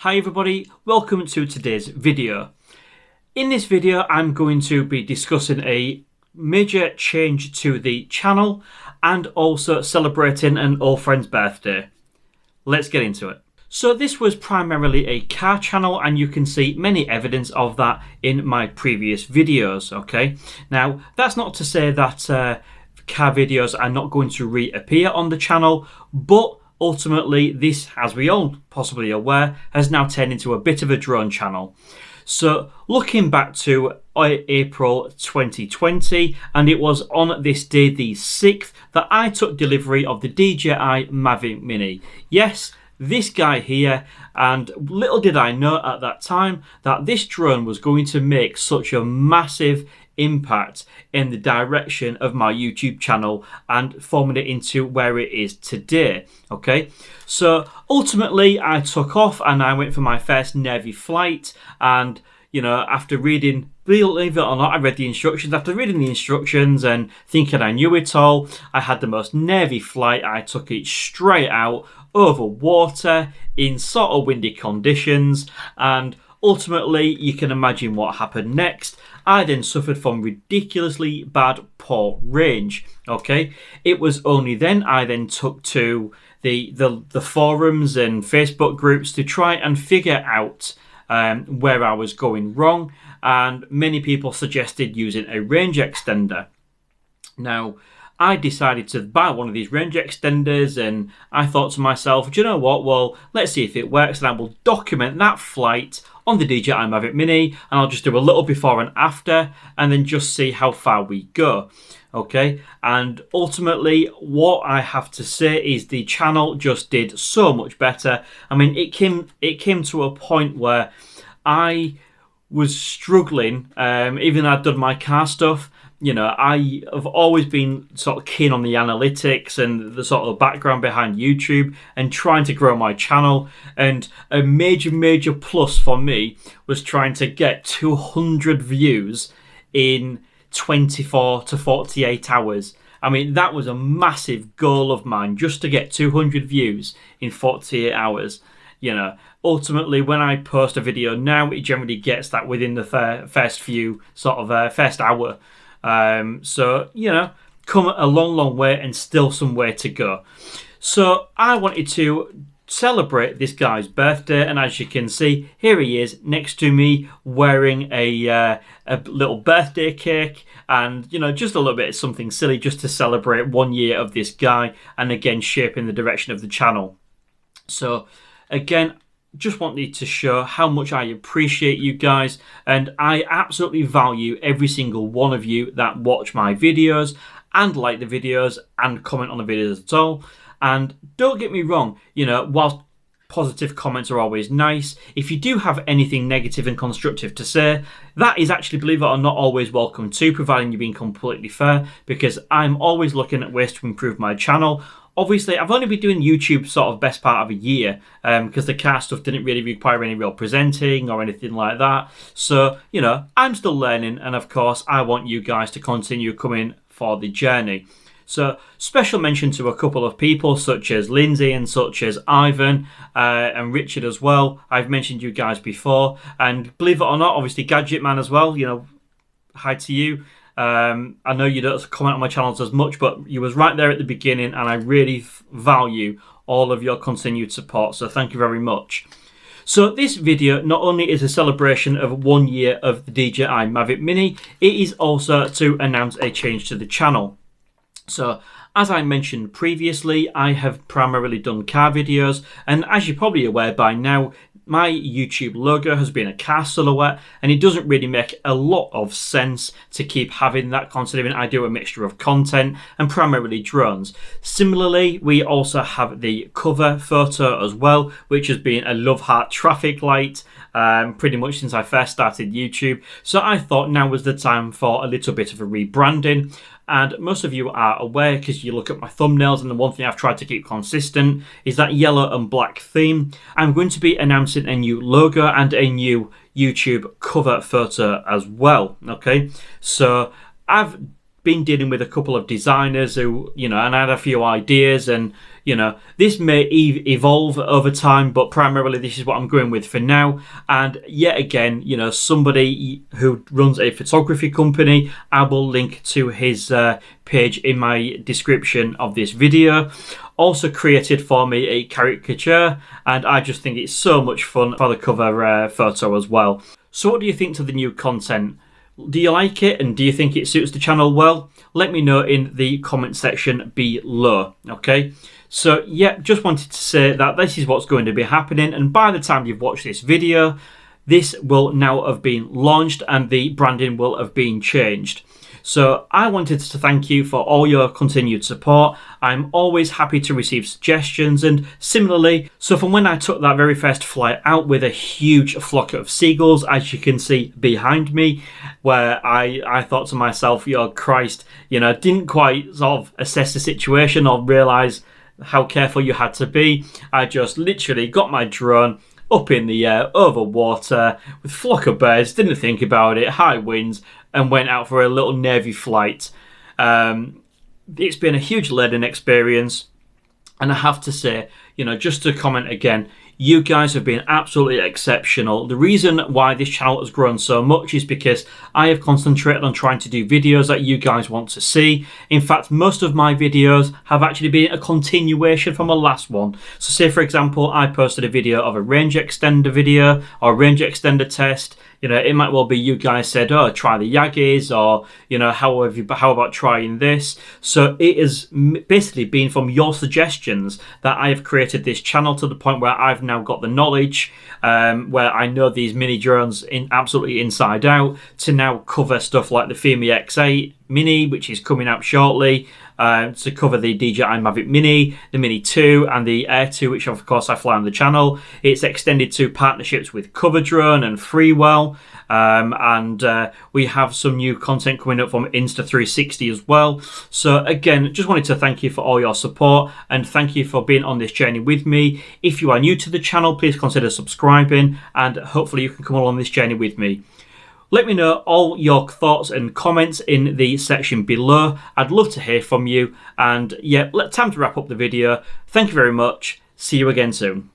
Hi everybody, welcome to today's video. In this video I'm going to be discussing a major change to the channel and also celebrating an old friend's birthday. Let's get into it. So this was primarily a car channel and you can see many evidence of that in my previous videos, okay? Now that's not to say that car videos are not going to reappear on the channel, but ultimately, this, as we all possibly aware, has now turned into a bit of a drone channel. So looking back to April 2020, and it was on this day, the 6th, that I took delivery of the DJI Mavic Mini. Yes, this guy here, and little did I know at that time that this drone was going to make such a massive impact in the direction of my YouTube channel and forming it into where it is today. Okay, so ultimately I took off and I went for my first Navy flight, and after reading, believe it or not, I read the instructions. After reading the instructions and thinking I knew it all, I had the most Navy flight. I took it straight out over water in sort of windy conditions, and ultimately you can imagine what happened next. I then suffered from ridiculously bad poor range. Okay, it was only then I then took to the forums and Facebook groups to try and figure out where I was going wrong, and many people suggested using a range extender. Now I decided to buy one of these range extenders, and I thought to myself, do you know what, well, let's see if it works, and I will document that flight on the DJI Mavic Mini, and I'll just do a little before and after and then just see how far we go. Okay, and ultimately what I have to say is the channel just did so much better. I mean, it came to a point where I was struggling, even though I'd done my car stuff. I have always been sort of keen on the analytics and the sort of background behind YouTube and trying to grow my channel. And a major plus for me was trying to get 200 views in 24 to 48 hours. I mean, that was a massive goal of mine, just to get 200 views in 48 hours. Ultimately, when I post a video now, it generally gets that within the first hour. So come a long way and still some way to go. So I wanted to celebrate this guy's birthday, and as you can see, here he is next to me wearing a little birthday cake, and just a little bit of something silly just to celebrate 1 year of this guy, and again shaping the direction of the channel. So again, just wanted to show how much I appreciate you guys, and I absolutely value every single one of you that watch my videos and like the videos and comment on the videos at all. And don't get me wrong, whilst positive comments are always nice, if you do have anything negative and constructive to say, that is actually, believe it or not, always welcome too, providing you're being completely fair, because I'm always looking at ways to improve my channel. Obviously, I've only been doing YouTube sort of best part of a year, because the car stuff didn't really require any real presenting or anything like that. So, I'm still learning, and of course, I want you guys to continue coming for the journey. So, special mention to a couple of people such as Lindsay and such as Ivan and Richard as well. I've mentioned you guys before, and believe it or not, obviously Gadget Man as well. Hi to you. I know you don't comment on my channels as much, but you was right there at the beginning, and I really value all of your continued support, so thank you very much. So this video not only is a celebration of 1 year of the DJI Mavic Mini, it is also to announce a change to the channel. So as I mentioned previously, I have primarily done car videos, and as you're probably aware by now, my YouTube logo has been a car silhouette, and it doesn't really make a lot of sense to keep having that, considering I do a mixture of content and primarily drones. Similarly, we also have the cover photo as well, which has been a love heart traffic light pretty much since I first started YouTube. So I thought now was the time for a little bit of a rebranding. And most of you are aware, because you look at my thumbnails, and the one thing I've tried to keep consistent is that yellow and black theme. I'm going to be announcing a new logo and a new YouTube cover photo as well. Okay, so I've been dealing with a couple of designers who, and I had a few ideas, and this may evolve over time, but primarily this is what I'm going with for now. And yet again, somebody who runs a photography company, I will link to his page in my description of this video. Also created for me a caricature, and I just think it's so much fun for the cover photo as well. So what do you think to the new content? Do you like it, and do you think it suits the channel well? Let me know in the comment section below, okay? So yeah, just wanted to say that this is what's going to be happening, and by the time you've watched this video, this will now have been launched and the branding will have been changed. So I wanted to thank you for all your continued support. I'm always happy to receive suggestions, and similarly, so from when I took that very first flight out with a huge flock of seagulls, as you can see behind me, where I thought to myself, Christ, didn't quite sort of assess the situation or realise how careful you had to be. I just literally got my drone up in the air, over water, with a flock of birds, didn't think about it, high winds, and went out for a little Navy flight. It's been a huge learning experience, and I have to say, just to comment again, you guys have been absolutely exceptional. The reason why this channel has grown so much is because I have concentrated on trying to do videos that you guys want to see. In fact, most of my videos have actually been a continuation from a last one. So say, for example, I posted a video of a range extender video or range extender test. It might well be you guys said, oh, try the Yagis, or, how about trying this? So it has basically been from your suggestions that I have created this channel to the point where I've now got the knowledge, where I know these mini drones absolutely inside out, to now cover stuff like the Fimi X8 Mini, which is coming out shortly, to cover the DJI Mavic Mini, the Mini 2 and the Air 2, which of course I fly on the channel. It's extended to partnerships with Cover Drone and Freewell, and we have some new content coming up from Insta360 as well. So again, just wanted to thank you for all your support, and thank you for being on this journey with me. If you are new to the channel, please consider subscribing, and hopefully you can come along this journey with me. Let me know all your thoughts and comments in the section below. I'd love to hear from you. And yeah, time to wrap up the video. Thank you very much. See you again soon.